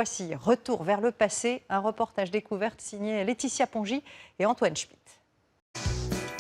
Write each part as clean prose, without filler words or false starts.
Voici Retour vers le passé, un reportage découverte signé Laetitia Pongy et Antoine Schmitt.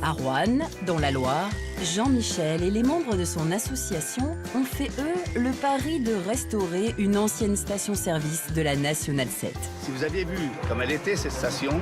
À Roanne, dans la Loire, Jean-Michel et les membres de son association ont fait, eux, le pari de restaurer une ancienne station-service de la Nationale 7. Si vous aviez vu comme elle était, cette station,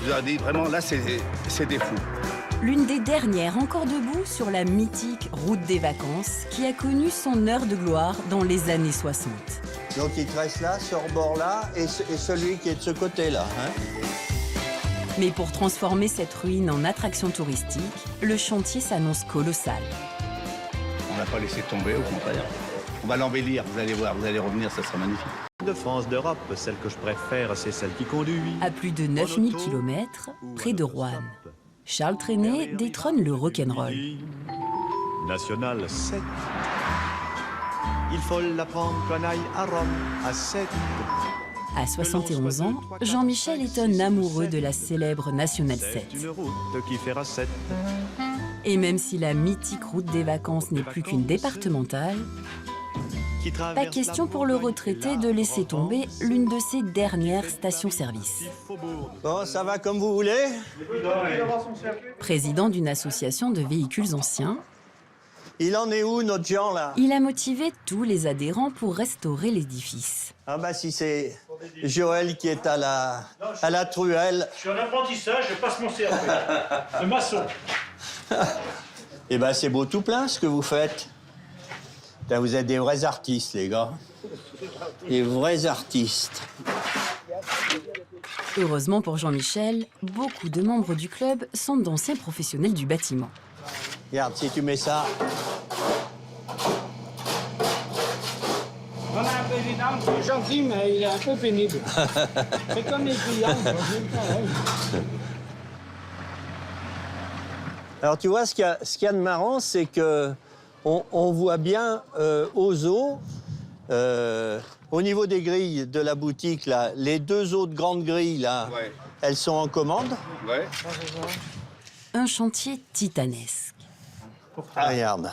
je vous aurais dit vraiment, là, c'est des fous. L'une des dernières encore debout sur la mythique route des vacances qui a connu son heure de gloire dans les années 60. Donc il te reste là, ce rebord-là, et celui qui est de ce côté-là. Hein. Mais pour transformer cette ruine en attraction touristique, le chantier s'annonce colossal. On ne va pas laisser tomber, au contraire. On va l'embellir, vous allez voir, vous allez revenir, ça sera magnifique. De France, d'Europe, celle que je préfère, c'est celle qui conduit. À plus de 9000 km, près de Roanne, Charles Trenet détrône le rock'n'roll. National 7. Il faut l'apprendre qu'on aille à Rome à 7. À 71 ans, Jean-Michel est un amoureux de la célèbre Nationale 7. C'est une route qui fera 7. Et même si la mythique route des vacances n'est plus qu'une départementale, pas question pour le retraité de laisser tomber l'une de ses dernières stations-service. Bon, ça va comme vous voulez? Président d'une association de véhicules anciens, Il en est où, notre Jean, là? il a motivé tous les adhérents pour restaurer l'édifice. Ah bah si c'est Joël qui est à la truelle. Je suis en apprentissage, je passe mon CAP. De maçon. Eh ben c'est beau tout plein ce que vous faites. Putain, vous êtes des vrais artistes, les gars. Des vrais artistes. Heureusement pour Jean-Michel, beaucoup de membres du club sont d'anciens professionnels du bâtiment. Regarde, si tu mets ça... On a un président qui est gentil, mais il est un peu pénible. C'est comme les clients. Alors tu vois, ce qu'il y a de marrant, c'est que on voit bien aux eaux, au niveau des grilles de la boutique, là, les deux autres grandes grilles, là, Ouais. elles sont en commande. Ouais. Un chantier titanesque. Ah, regarde,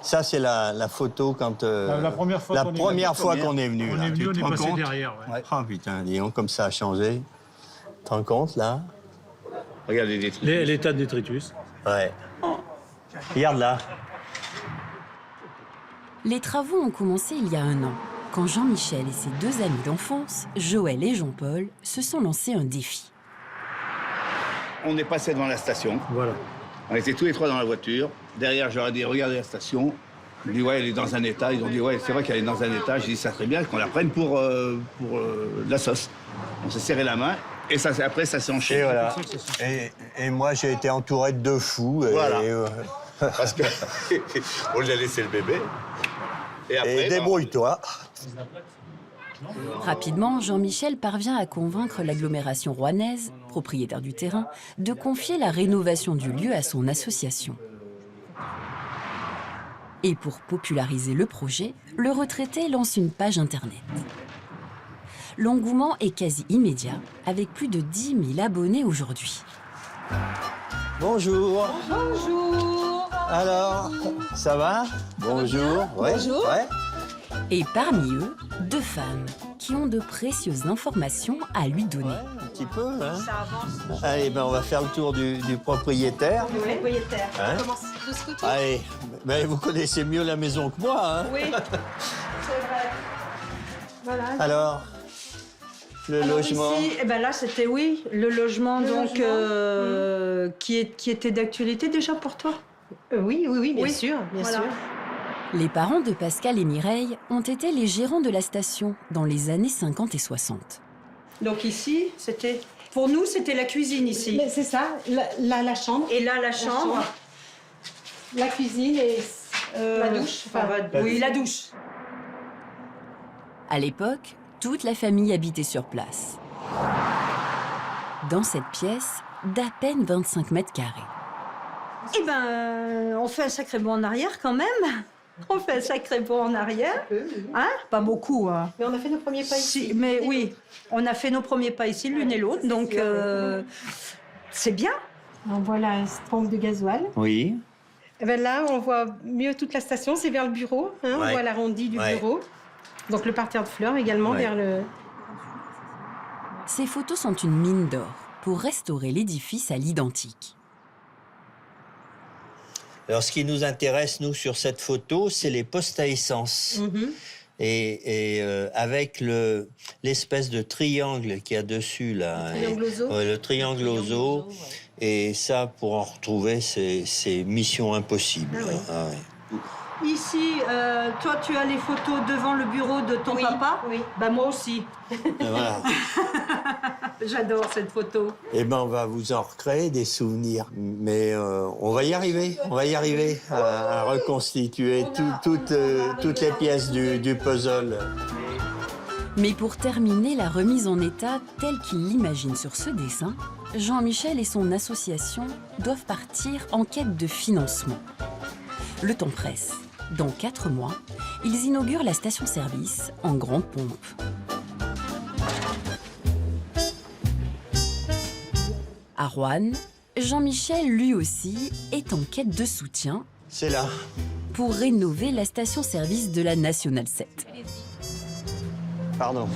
ça c'est la photo quand... La première fois qu'on est venu. qu'on est venu. On là. est Tu venu, on te est rends passé compte? derrière. Ouais. Ah putain, dis donc, comme ça a changé. Tu te rends compte, là? Regardez les détritus. L'état de détritus. Ouais. Regarde là. Les travaux ont commencé il y a 1 an, quand Jean-Michel et ses 2 amis d'enfance, Joël et Jean-Paul, se sont lancés un défi. On est passé devant la station. Voilà. On était tous les trois dans la voiture. Derrière, j'aurais dit, regardez la station. Je dis, ouais, elle est dans un état. Ils ont dit, ouais, c'est vrai qu'elle est dans un état. J'ai dit, ça serait bien qu'on la prenne pour de la sauce. On s'est serré la main. Et ça, après, ça s'est Et enchaîné. voilà. Et moi, j'ai été entouré de 2 fous. Voilà. Et, Parce que on lui a laissé le bébé. Et après, et débrouille-toi. Rapidement, Jean-Michel parvient à convaincre l'agglomération rouennaise, propriétaire du terrain, de confier la rénovation du lieu à son association. Et pour populariser le projet, le retraité lance une page internet. L'engouement est quasi immédiat, avec plus de 10 000 abonnés aujourd'hui. Bonjour. Bonjour. Alors, ça va? Bonjour. Ouais, Bonjour. ouais. Et parmi eux, 2 femmes qui ont de précieuses informations à lui donner. Un petit peu, hein. Allez, ben on va faire le tour du propriétaire. Le propriétaire. Hein? On commence de ce côté. Allez, mais vous connaissez mieux la maison que moi, hein. Oui, c'est vrai. Voilà. Alors, le Alors logement. Ici, eh ben là, c'était le logement qui était d'actualité déjà pour toi. Oui, bien Oui, sûr, bien voilà. sûr. Les parents de Pascal et Mireille ont été les gérants de la station dans les années 50 et 60. Donc ici, pour nous, c'était la cuisine ici. Mais c'est ça, la chambre, Et là, la chambre, la cuisine et la douche. Oui, la douche. À l'époque, toute la famille habitait sur place. Dans cette pièce, d'à peine 25 mètres carrés. Eh ben, on fait un sacré bond en arrière quand même. On fait un sacré bond en arrière. Hein? Pas beaucoup, hein. Mais on a fait nos premiers pas ici. Si, mais oui, on a fait nos premiers pas ici, l'une et l'autre, donc c'est bien. On voit la pompe de gasoil. Oui. Et ben là, on voit mieux toute la station, c'est vers le bureau. Hein, Ouais. On voit l'arrondi du Ouais. bureau. Donc le parterre de fleurs également Ouais. vers le... Ces photos sont une mine d'or pour restaurer l'édifice à l'identique. Alors, ce qui nous intéresse, nous, sur cette photo, c'est les postes à essence. Et avec l'espèce de triangle qu'il y a dessus, là. Le triangle aux os. Et ça, pour en retrouver, c'est mission impossible. Ah oui. Ah ouais. Ici, toi, tu as les photos devant le bureau de ton papa. Oui. Bah, moi aussi. Voilà. J'adore cette photo. Eh ben, on va vous en recréer des souvenirs. Mais on va y arriver. On va y arriver à reconstituer toutes les pièces du puzzle. Mais pour terminer la remise en état telle qu'il l'imagine sur ce dessin, Jean-Michel et son association doivent partir en quête de financement. Le temps presse. Dans 4 mois, ils inaugurent la station-service en grande pompe. À Roanne, Jean-Michel, lui aussi, est en quête de soutien C'est là. pour rénover la station-service de la Nationale 7. Pardon.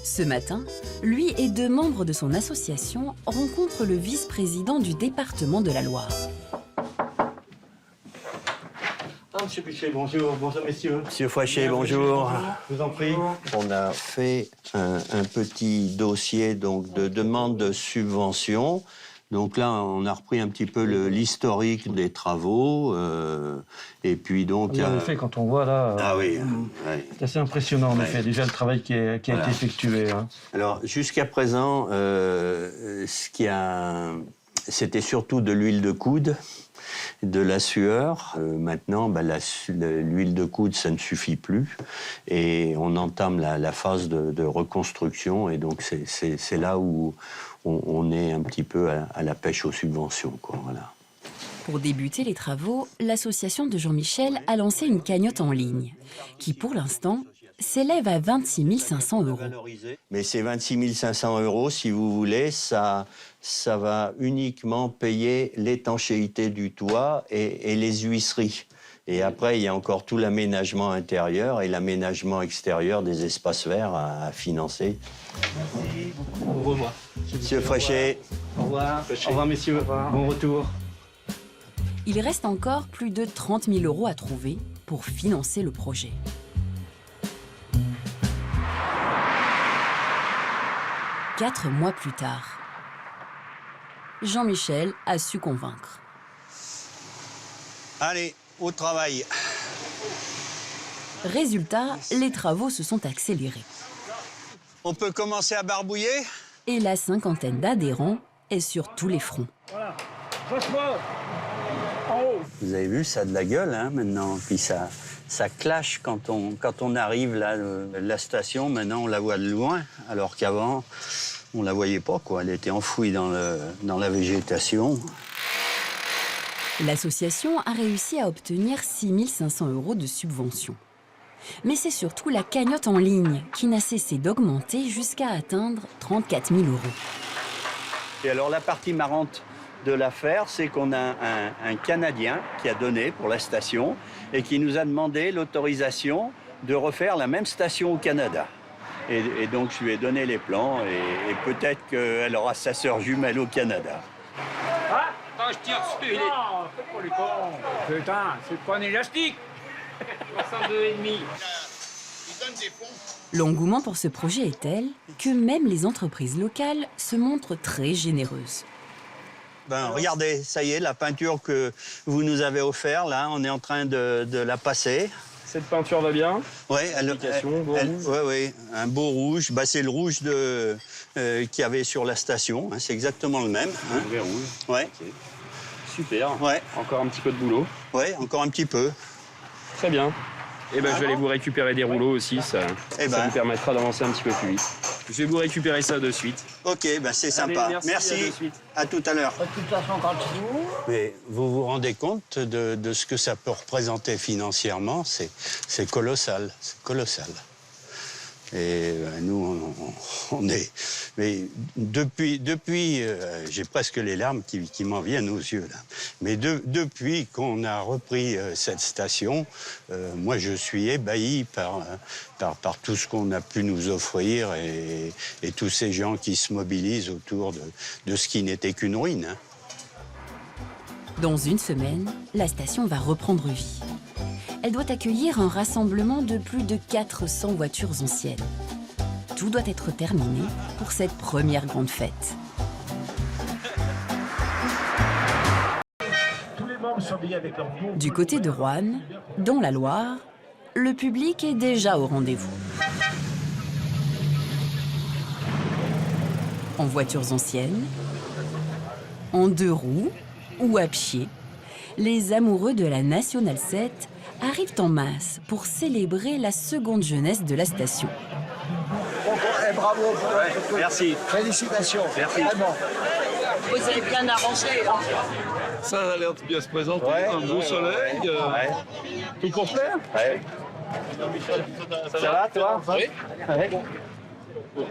Ce matin, lui et 2 membres de son association rencontrent le vice-président du département de la Loire. Monsieur Pichet, bonjour. Bonjour, messieurs. Monsieur Fouachet, bonjour. Je vous en prie. On a fait un petit dossier donc, de demande de subvention. Donc là, on a repris un petit peu l'historique des travaux. Et puis donc... En effet, quand on voit là... Ah oui. C'est assez impressionnant, en effet, déjà le travail qui a été effectué. Hein. Alors, jusqu'à présent, c'était surtout de l'huile de coude, de la sueur. Maintenant, l'huile de coude, ça ne suffit plus. Et on entame la phase de reconstruction. Et donc, c'est là où on est un petit peu à la pêche aux subventions, quoi, voilà. Pour débuter les travaux, l'association de Jean-Michel a lancé une cagnotte en ligne, qui pour l'instant s'élève à 26 500 €. Mais ces 26 500 €, si vous voulez, ça va uniquement payer l'étanchéité du toit et les huisseries. Et après, il y a encore tout l'aménagement intérieur et l'aménagement extérieur des espaces verts à financer. Merci. Au revoir. Monsieur Fréchet. Au revoir. Au revoir, messieurs. Au revoir. Bon retour. Il reste encore plus de 30 000 € à trouver pour financer le projet. Quatre mois plus tard, Jean-Michel a su convaincre. Allez, au travail. Résultat, les travaux se sont accélérés. On peut commencer à barbouiller? Et la cinquantaine d'adhérents est sur tous les fronts. Voilà. Franchement, en haut. Vous avez vu, ça a de la gueule, hein, maintenant. Puis ça clash quand on arrive là, la station. Maintenant, on la voit de loin, alors qu'avant, on la voyait pas, quoi. Elle était enfouie dans la végétation. L'association a réussi à obtenir 6 500 € de subvention. Mais c'est surtout la cagnotte en ligne qui n'a cessé d'augmenter jusqu'à atteindre 34 000 €. Et alors, la partie marrante de l'affaire, c'est qu'on a un Canadien qui a donné pour la station et qui nous a demandé l'autorisation de refaire la même station au Canada. Et donc, je lui ai donné les plans et peut-être qu'elle aura sa sœur jumelle au Canada. Ah, attends, je tire dessus. Non, c'est pas les cons. Putain, c'est pas un élastique. 62,5. L'engouement pour ce projet est tel que même les entreprises locales se montrent très généreuses. Regardez, ça y est, la peinture que vous nous avez offerte, là, on est en train de la passer. Cette peinture va bien? Oui, un beau rouge. C'est le rouge qu'il y avait sur la station. Hein, c'est exactement le même. Hein. Un vrai rouge. Ouais. Okay. Super. Ouais. Encore un petit peu de boulot. Oui, encore un petit peu. Très bien. Je vais aller vous récupérer des rouleaux aussi. Ça vous permettra d'avancer un petit peu plus vite. Je vais vous récupérer ça de suite. Ok, c'est sympa. Allez, merci. À tout à l'heure. De toute façon, quand vous... Mais vous vous rendez compte de ce que ça peut représenter financièrement? C'est colossal. C'est colossal. Et nous, on est... Mais depuis j'ai presque les larmes qui m'en viennent aux yeux, là. Mais depuis qu'on a repris cette station, moi, je suis ébahi par tout ce qu'on a pu nous offrir et tous ces gens qui se mobilisent autour de ce qui n'était qu'une ruine, hein. Dans une semaine, la station va reprendre vie. Elle doit accueillir un rassemblement de plus de 400 voitures anciennes. Tout doit être terminé pour cette première grande fête. Du côté de Roanne, dans la Loire, le public est déjà au rendez-vous. En voitures anciennes, en 2 roues ou à pied, les amoureux de la Nationale 7 arrivent en masse pour célébrer la seconde jeunesse de la station. Bravo, merci. Félicitations. Merci. Vraiment. Vous avez bien arrangé. Ça a l'air de bien se présenter, un beau soleil, tout complet. Ouais. Ça va, toi? Oui. Ouais.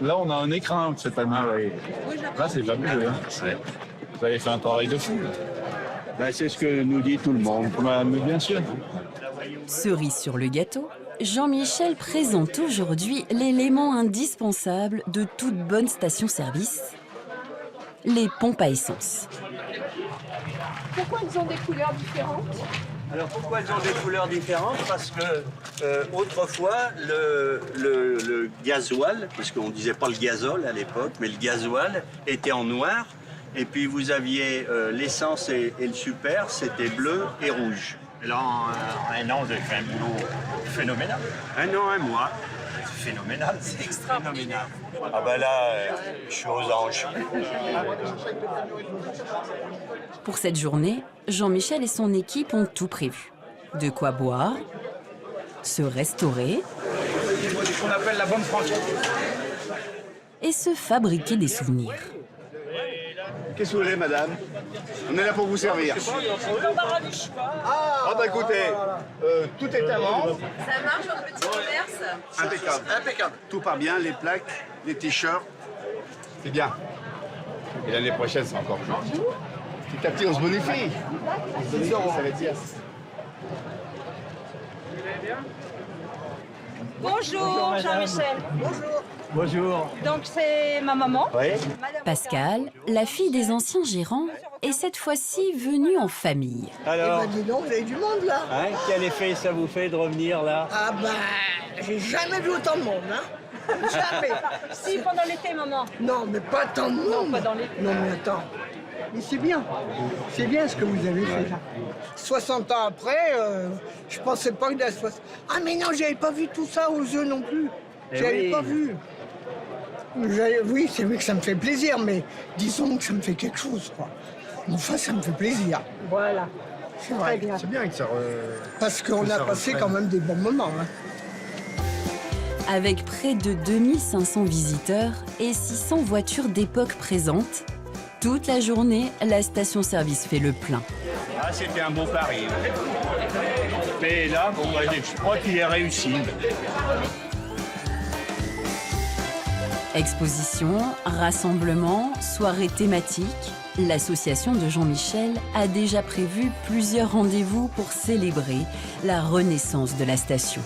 Là, on a un écrin cette année. Là, c'est fabuleux. Hein. Vous avez fait un travail de fou. Ben, c'est ce que nous dit tout le monde. Mais bien sûr. Cerise sur le gâteau, Jean-Michel présente aujourd'hui l'élément indispensable de toute bonne station-service, les pompes à essence. Pourquoi ils ont des couleurs différentes? Alors pourquoi elles ont des couleurs différentes? Parce que autrefois, le gasoil, puisqu'on ne disait pas le gazole à l'époque, mais le gasoil était en noir. Et puis vous aviez l'essence et le super, c'était bleu et rouge. Et là, en un an, vous avez fait un boulot phénoménal. Un an, un mois. C'est phénoménal, c'est extraordinaire. Ah ben là, je suis aux anges. Pour cette journée, Jean-Michel et son équipe ont tout prévu. De quoi boire, se restaurer Ce qu'on appelle la bonne franquette. et se fabriquer des souvenirs. Qu'est-ce que vous voulez, madame? On est là pour vous servir. Ah bah écoutez, tout est à vendre. Ça marche dans le petit commerce? Impeccable. Impeccable. Tout part bien, les plaques, les t-shirts. C'est bien. Et l'année prochaine, c'est encore plus. Petit à petit, on se bonifie. 10 euros, ça va être bien. Bonjour Jean-Michel. Bonjour. Bonjour. Donc c'est ma maman. Oui. Pascal, la fille des anciens gérants, est cette fois-ci venue en famille. Alors, Dis donc, vous avez du monde là. hein, quel effet ça vous fait de revenir là? Ah bah, j'ai jamais vu autant de monde, hein. Jamais. Si, pendant l'été, maman. Non, mais pas tant de monde. Non, pas dans l'été. Non, mais attends. Mais c'est bien. C'est bien ce que vous avez fait là. 60 ans après, je pensais pas que dans 60... Ah mais non, j'avais pas vu tout ça aux yeux non plus. J'avais oui. pas vu. Oui, c'est vrai que ça me fait plaisir, mais disons que ça me fait quelque chose, quoi. Enfin, ça me fait plaisir. Voilà. C'est vrai. Bien. C'est bien que ça... Parce qu'on a passé quand même des bons moments, hein. Avec près de 2500 visiteurs et 600 voitures d'époque présentes, toute la journée, la station-service fait le plein. Ah, c'était un beau pari. Mais là, bon, je crois qu'il est réussi. Exposition, rassemblements, soirées thématiques, l'association de Jean-Michel a déjà prévu plusieurs rendez-vous pour célébrer la renaissance de la station.